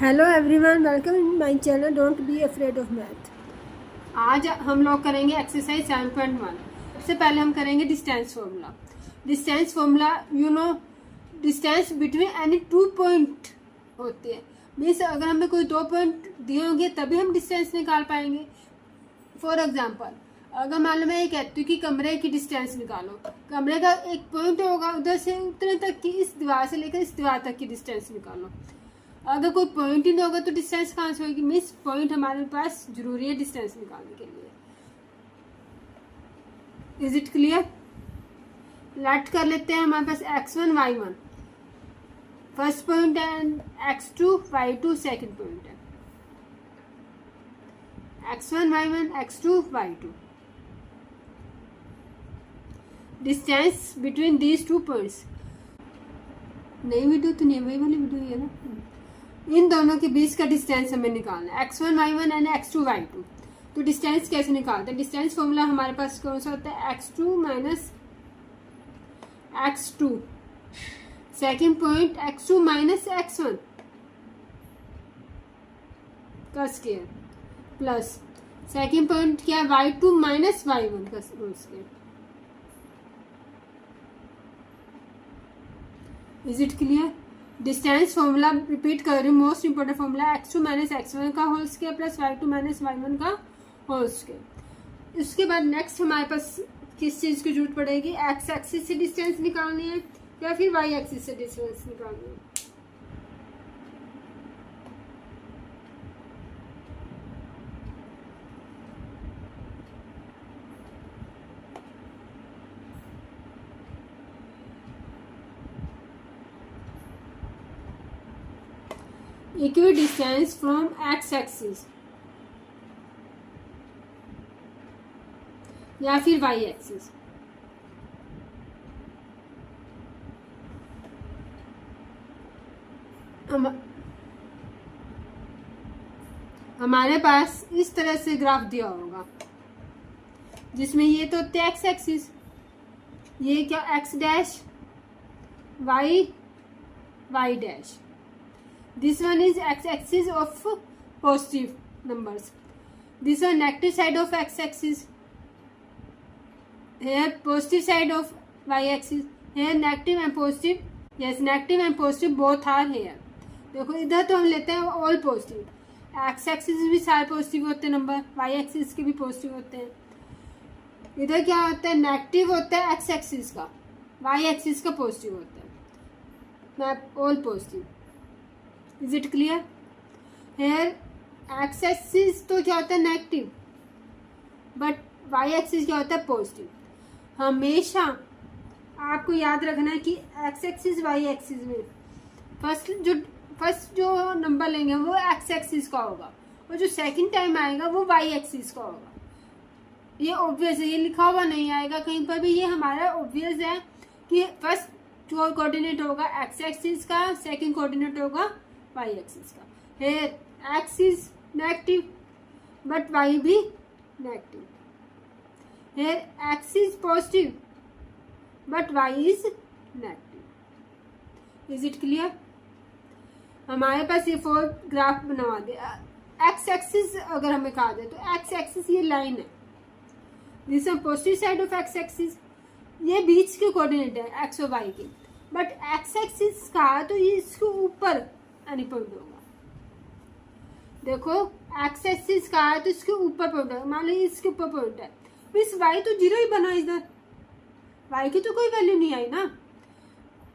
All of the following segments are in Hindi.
Hello everyone, welcome in my channel don't be afraid of math. आज हम लोग करेंगे एक्सरसाइज 7.1। सबसे पहले हम करेंगे distance formula. Distance formula distance between any 2 point होती है। मीन्स अगर हमें कोई 2 पॉइंट दिए होंगे तभी हम डिस्टेंस निकाल पाएंगे। फॉर एग्जाम्पल, अगर मान लो मैं ये कहती हूँ कि कमरे की डिस्टेंस निकालो, कमरे का एक पॉइंट होगा, उधर से उतने तक की, इस दीवार से लेकर इस दीवार तक की डिस्टेंस निकालो। अगर कोई पॉइंट ही नहीं होगा तो डिस्टेंस कहाँ से होगी? मीन्स पॉइंट हमारे पास जरूरी है डिस्टेंस निकालने के लिए। Is it clear? लेट कर लेते हैं। हमारे पास x1 y1 फर्स्ट पॉइंट है, x2 y2 सेकंड पॉइंट है। x1 y1 x2 y2 distance between these 2 points. नई वीडियो तो नहीं, वही वाली वीडियो है ना। इन दोनों के बीच का डिस्टेंस हमें निकालना है, x1 y1 and x2 y2। तो डिस्टेंस कैसे निकालते हैं? डिस्टेंस फॉर्मूला हमारे पास कौन सा होता है? x2 minus x2, second point x2 minus x1 का स्क्वायर, प्लस सेकेंड पॉइंट क्या है? y2 माइनस y1 का whole square. Is it clear? Distance formula repeat कर रही हूँ, most important formula x2 minus x1 का whole square plus y2 minus y1 का होल स्क्वायर। उसके बाद नेक्स्ट हमारे पास किस चीज़ की जरूरत पड़ेगी? x एक्सिस से डिस्टेंस निकालनी है या फिर y एक्सिस से डिस्टेंस निकालनी है। Equidistance from x एक्सिस या फिर y एक्सिस। हमारे पास इस तरह से ग्राफ दिया होगा जिसमें ये तो होते x एक्सिस, ये क्या x dash y dash. This one is x-axis of positive numbers. This one negative side of x-axis. Here positive side of y-axis. Here negative and positive. Yes, negative and positive both are here. देखो इधर तो हम लेते हैं all positive. x-axis भी सारे पॉजिटिव होते हैं नंबर, y-axis के भी पॉजिटिव होते हैं। इधर क्या होता है? नेगेटिव होता है x-axis का, y-axis का पॉजिटिव होता है, all positive. Is it clear? Here x axis तो क्या होता है? नेगेटिव, बट वाई एक्सिस क्या होता है? पॉजिटिव। हमेशा आपको याद रखना है कि एक्स एक्सिस वाई एक्सिस में फर्स्ट जो नंबर लेंगे वो एक्स एक्सिस का होगा और जो सेकंड टाइम आएगा वो वाई एक्सिस का होगा। ये ऑब्वियस है, ये लिखा हुआ नहीं आएगा कहीं पर भी, ये हमारा ऑब्वियस है कि फर्स्ट जो कोऑर्डिनेट होगा एक्स एक्सिस का, सेकंड कोऑर्डिनेट होगा y एक्सिस का। Here x is negative but y भी negative. Here x is positive but y is negative. Is it clear? हमारे पास ये 4 ग्राफ बनवा दे। x एक्सिस अगर हमें कहा जाए तो x एक्सिस ये लाइन है, this is positive side of x axis, ये बीच के कोऑर्डिनेट है x और y के। बट x एक्सिस का तो ये इसके ऊपर एनी पॉइंट होगा। देखो एक्स एक्सिस का है तो इसके ऊपर पॉइंट है, मान लो इसके ऊपर पॉइंट है, मीन्स वाई तो 0 ही बना, इधर वाई की तो कोई वैल्यू नहीं आई ना।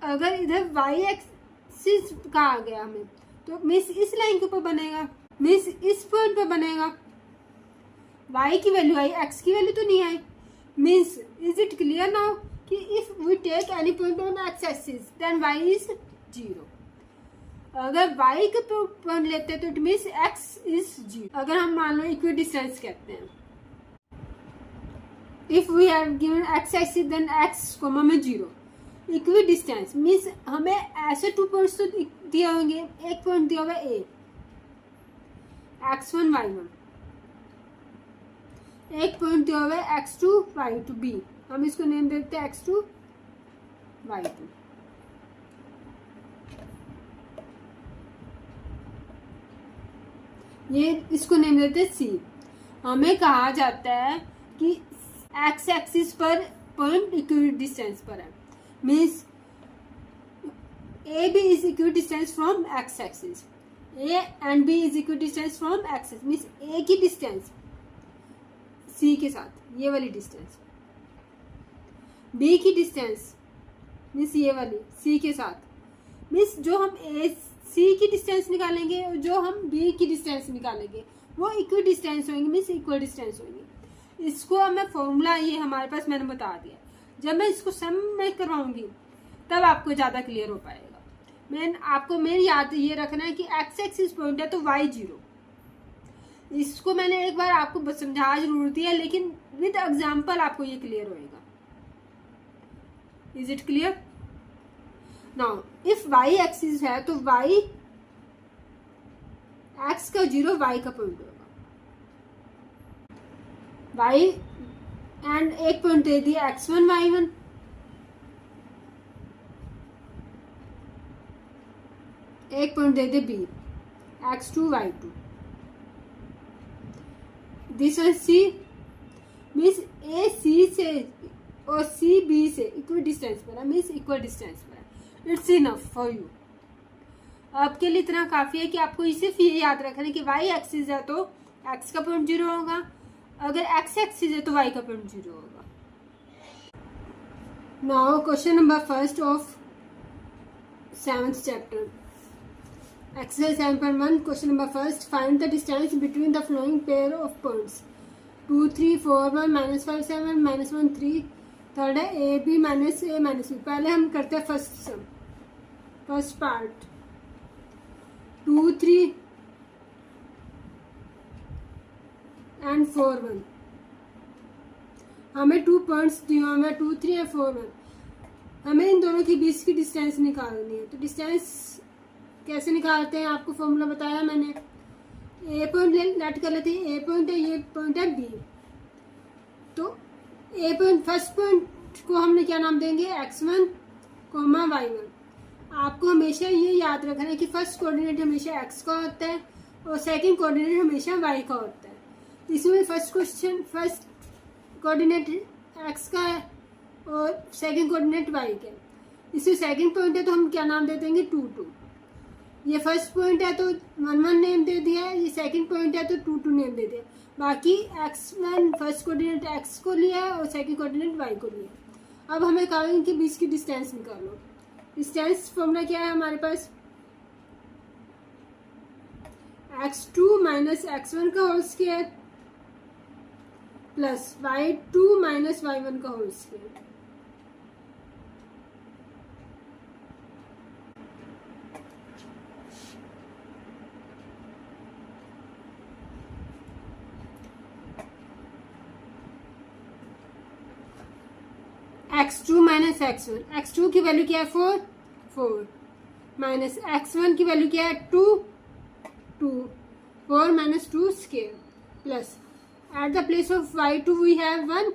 अगर इधर वाई एक्सिस का आ गया हमें तो मीन्स इस लाइन के ऊपर बनेगा, मीन्स इस पॉइंट पर बनेगा। वाई की वैल्यू आई, एक्स की वैल्यू तो नहीं आई। Means is it clear now कि if we take any point on x axis then y is 0। अगर y के पॉइंट लेते हैं तो इट मीन्स x इज 0। अगर हम मान लो इक्वी डिस्टेंस कहते हैं, if we have given x axis then x comma में 0। इक्वी डिस्टेंस मीन्स हमें ऐसे 2 पॉइंट्स तो दिए होंगे, एक पॉइंट दिया हुआ a x1 y1, एक पॉइंट दिया हुआ है x2 y2 b, हम इसको नेम देते हैं x2 y2। ये इसको नेम देते हैं सी। हमें कहा जाता है कि एक्स एक्सिस पर पॉइंट इक्वल डिस्टेंस पर है, means A B is equal distance from x axis, A and B is equal distance from x axis, means A की डिस्टेंस सी के साथ, ये वाली डिस्टेंस, बी की डिस्टेंस मीन्स ये वाली सी के साथ, मीन्स जो हम ए सी की डिस्टेंस निकालेंगे और जो हम बी की डिस्टेंस निकालेंगे वो इक्वल डिस्टेंस होंगे, मीन्स इक्वल डिस्टेंस होंगे। इसको हमें फॉर्मूला ये हमारे पास मैंने बता दिया, जब मैं इसको सम में करवाऊंगी तब आपको ज़्यादा क्लियर हो पाएगा। आपको मेन याद ये रखना है कि एक्स एक्सिस पॉइंट है तो वाई 0। इसको मैंने एक बार आपको समझा जरूर दिया, लेकिन विद एग्जाम्पल आपको ये क्लियर होएगा। Is it clear? Now if y axis है तो वाई एक्स का 0 वाई का पॉइंट होगा, वाई एंड एक पॉइंट दे दिया x1 y1, एक point they they b x2 y2, this one c, means a c से और c b से इक्वल डिस्टेंस पर है, मीन्स इक्वल डिस्टेंस पर है। It's enough for you. आपके लिए इतना काफ़ी है कि आपको सिर्फ ये याद रखना है कि वाई एक्सिस है तो x का पॉइंट 0 होगा, अगर x एक्सिस है तो y का पॉइंट 0 होगा। Now question number first of 7th chapter, exercise 7.1, question number first, find the distance between the following pair of points 2 3 4 1 -5 7 -1 3। Third है a b minus a minus b. पहले हम करते हैं फर्स्ट पार्ट 2 3 एंड 4 1। हमें 2 पॉइंट्स दिए हुए 2 3 और 4 1। हमें इन दोनों के बीच की डिस्टेंस निकालनी है। तो डिस्टेंस कैसे निकालते हैं आपको फॉर्मूला बताया मैंने। ए पॉइंट लेट कर लेते हैं, ए पॉइंट है, ये पॉइंट है बी। तो ए पॉइंट फर्स्ट पॉइंट को हमने क्या नाम देंगे x1, y1। आपको हमेशा ये याद रखना है कि फर्स्ट कोऑर्डिनेट हमेशा x का होता है और सेकंड कोऑर्डिनेट हमेशा y का होता है। इसमें फर्स्ट कोऑर्डिनेट x का है और सेकंड कोऑर्डिनेट y का है। इसमें सेकंड पॉइंट है तो हम क्या नाम दे देंगे 2 2। ये फर्स्ट पॉइंट है तो 1 1 नेम दे दिया है, ये सेकंड पॉइंट है तो 2 2 नेम दे दिया। बाकी x1 फर्स्ट कोऑर्डिनेट x को लिया है और सेकंड कोऑर्डिनेट y को लिया है। अब हमें कहा इनके बीच की डिस्टेंस निकालो। डिस्टेंस फॉर्मूला क्या है हमारे पास, x2 माइनस x1 का whole square plus y2 minus y1 का whole square. x2 minus x1, x2 की वैल्यू क्या है 4 4 माइनस x1 की वैल्यू क्या है 2 2 4 minus 2 square plus at the place of y2 we have 1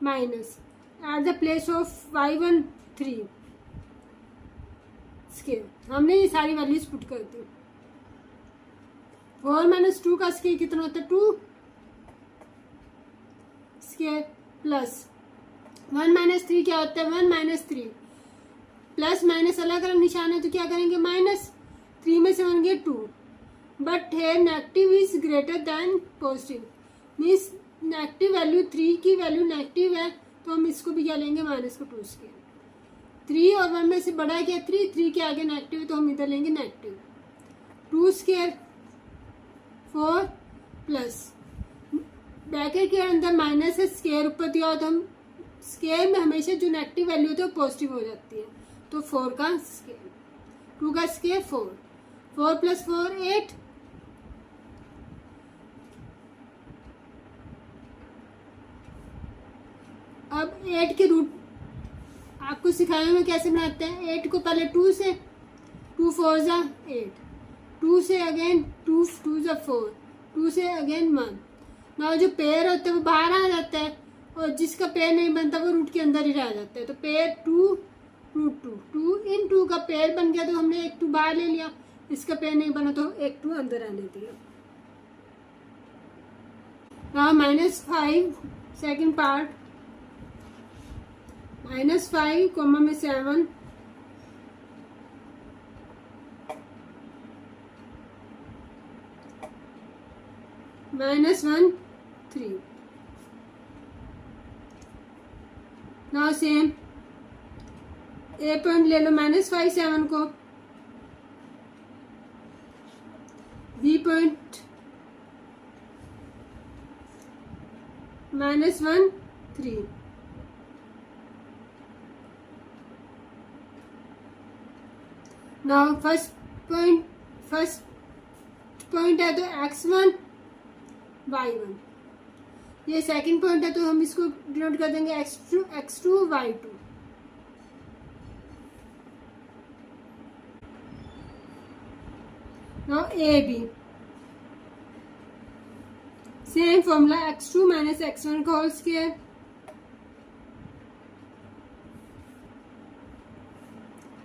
minus at the place of y1 3 square. हमने ये सारी वैल्यूज पुट कर दी। 4 माइनस 2 का स्क्वायर कितना होता है 2 स्क्वायर प्लस 1 माइनस 3 क्या होता है 1 माइनस 3 प्लस माइनस अलग अलग निशान है तो क्या करेंगे माइनस 3 में से 1 गया 2। बट है negative is greater than positive, means negative value 3 की वैल्यू नेगेटिव है तो हम इसको भी क्या लेंगे माइनस को 2 स्क्वायर। 3 और 1 में से बड़ा है क्या 3 के आगे नेगेटिव तो हम इधर लेंगे नेगेटिव 2 स्क्वायर 4 प्लस ब्रैकेट के अंदर माइनस है, स्क्वायर ऊपर दिया हो तो हम स्क्वायर में हमेशा जो नेगेटिव वैल्यू होती है वो पॉजिटिव हो जाती है। तो 4 का स्क्वायर 2 का स्क्वायर 4 प्लस 4 8 अब 8 के रूट आपको सिखाया हुआ कैसे बनाते हैं। 8 को पहले 2 से 2 4 जा 8 2 से अगेन 2 2 जा 4 2 से अगेन 1। ना जो पेयर होता है वो बाहर आ जाता है और जिसका पेयर नहीं बनता वो रूट के अंदर ही रह जाता है। तो पेयर 2 रूट 2 2 इन 2 का पेयर बन गया तो हमने एक 2 बाहर ले लिया। इसका पेयर नहीं बना तो एक 2 अंदर आने दिया। नाउ -5 सेकेंड पार्ट, -5 कॉमा में 7 -1 3। नाउ सेम ए पॉइंट ले लो -5 7 को, B point -1 3। Now first point है तो x1 y1, ये सेकंड पॉइंट है तो हम इसको डिनोट कर देंगे x2 y2। Now A B same formula, x2 minus x1 का whole square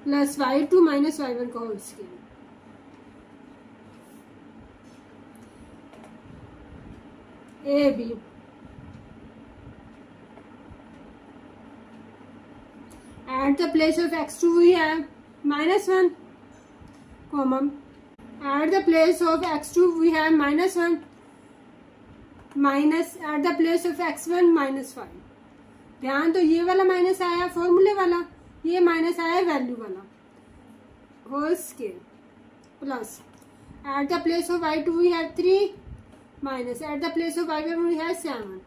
plus y2 minus y1 का whole square. A B at the place of x2 we have -1 comma, at the place of x2 we have -1 minus at the place of x1 -5। ध्यान तो ये वाला माइनस आया फॉर्मूले वाला, ये माइनस आया वैल्यू वाला, whole square plus at the place of y2 we have 3 minus at the place of y1 we have 7।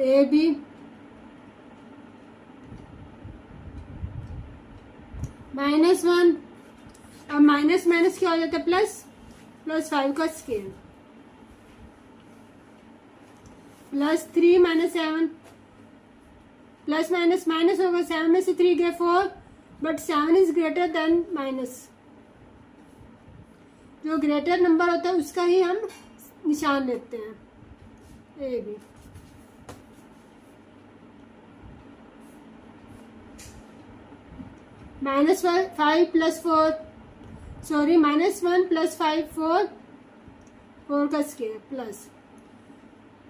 A B -1, अब माइनस माइनस क्या हो जाता है +5 का स्क्वायर +3 - 7 प्लस माइनस माइनस होगा, 7 में से 3 गए 4, but 7 is greater than minus. जो ग्रेटर नंबर होता है उसका ही हम निशान लेते हैं। ए बी -5 + 4 सॉरी -1 + 5 4 का स्क्वायर प्लस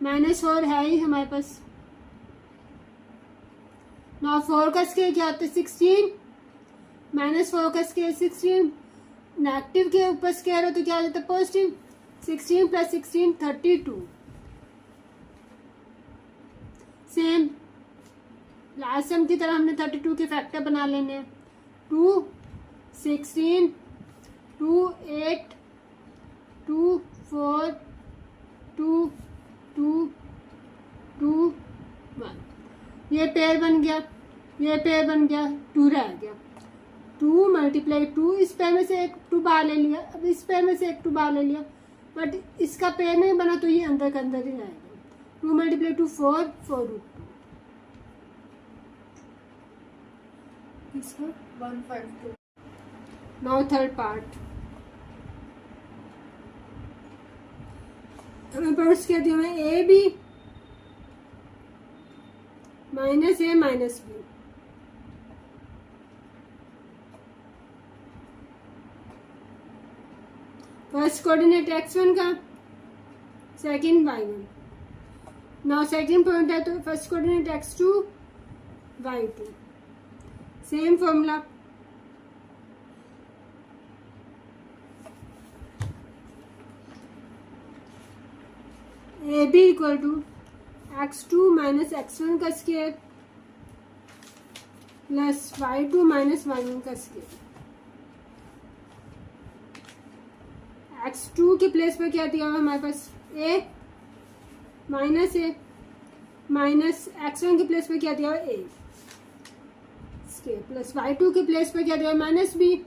-4 है ही हमारे पास। नाउ 4 का स्क्वायर क्या होता है 16, -4 का स्क्वायर 16, नेगेटिव के ऊपर स्क्वायर हो तो क्या हो जाता है पॉजिटिव। 16 + 16 32। सेम लास्ट सम की तरह हमने 32 के फैक्टर बना लेने हैं। 2 16 2 8 2 4 2 2 2 1। ये पेयर बन गया, ये पेयर बन गया, 2 रह गया। 2 × 2, इस पेयर में से एक 2 बाहर ले लिया, अब इस पेयर में से एक 2 बाहर ले लिया, बट इसका पेयर नहीं बना तो ये अंदर का अंदर ही रहेगा। 2 × 2 4 4√2। इसका 152। नाउ थर्ड पार्ट, हमें पार्ट्स क्या दिए हुए A B -a - b। First coordinate x1 का, second y1। Now second point है तो first coordinate x2 y2। Same formula, A B = x2 - x1 का स्क्वायर प्लस y2 - y1 का स्क्वायर। x2 के प्लेस पर क्या दिया हुआ हमारे पास a माइनस x1 के प्लेस पर क्या दिया हुआ a स्क्वायर प्लस y2 के प्लेस पर क्या दिया हुआ -b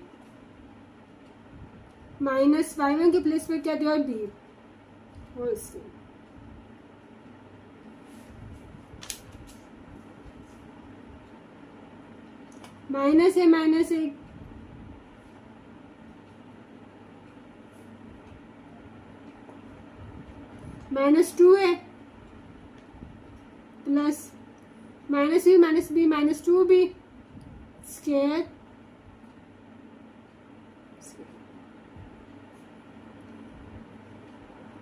माइनस y1 के प्लेस पर क्या दिया हुआ b होल स्क्वायर। माइनस है -1 -2 है plus minus B minus 2b square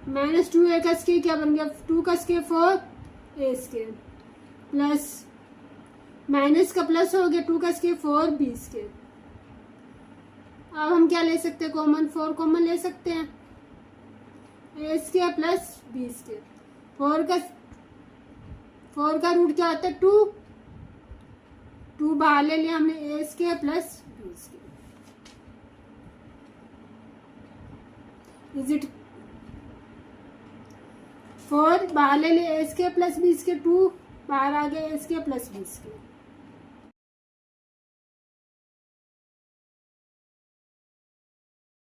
minus 2a का स्केयर क्या बन गया, 2 का square 4a square plus minus का प्लस हो गया 2 का स्केयर 4b स्केयर। अब हम क्या ले सकते हैं कॉमन, 4 कॉमन ले सकते हैं, a square plus b square. 4 का रूट क्या होता है 2 बाहर ले लिया हमने, a square plus b square. Is it 4 बाहर ले लिया a square plus b square, 2 बाहर आ गया a square plus b square.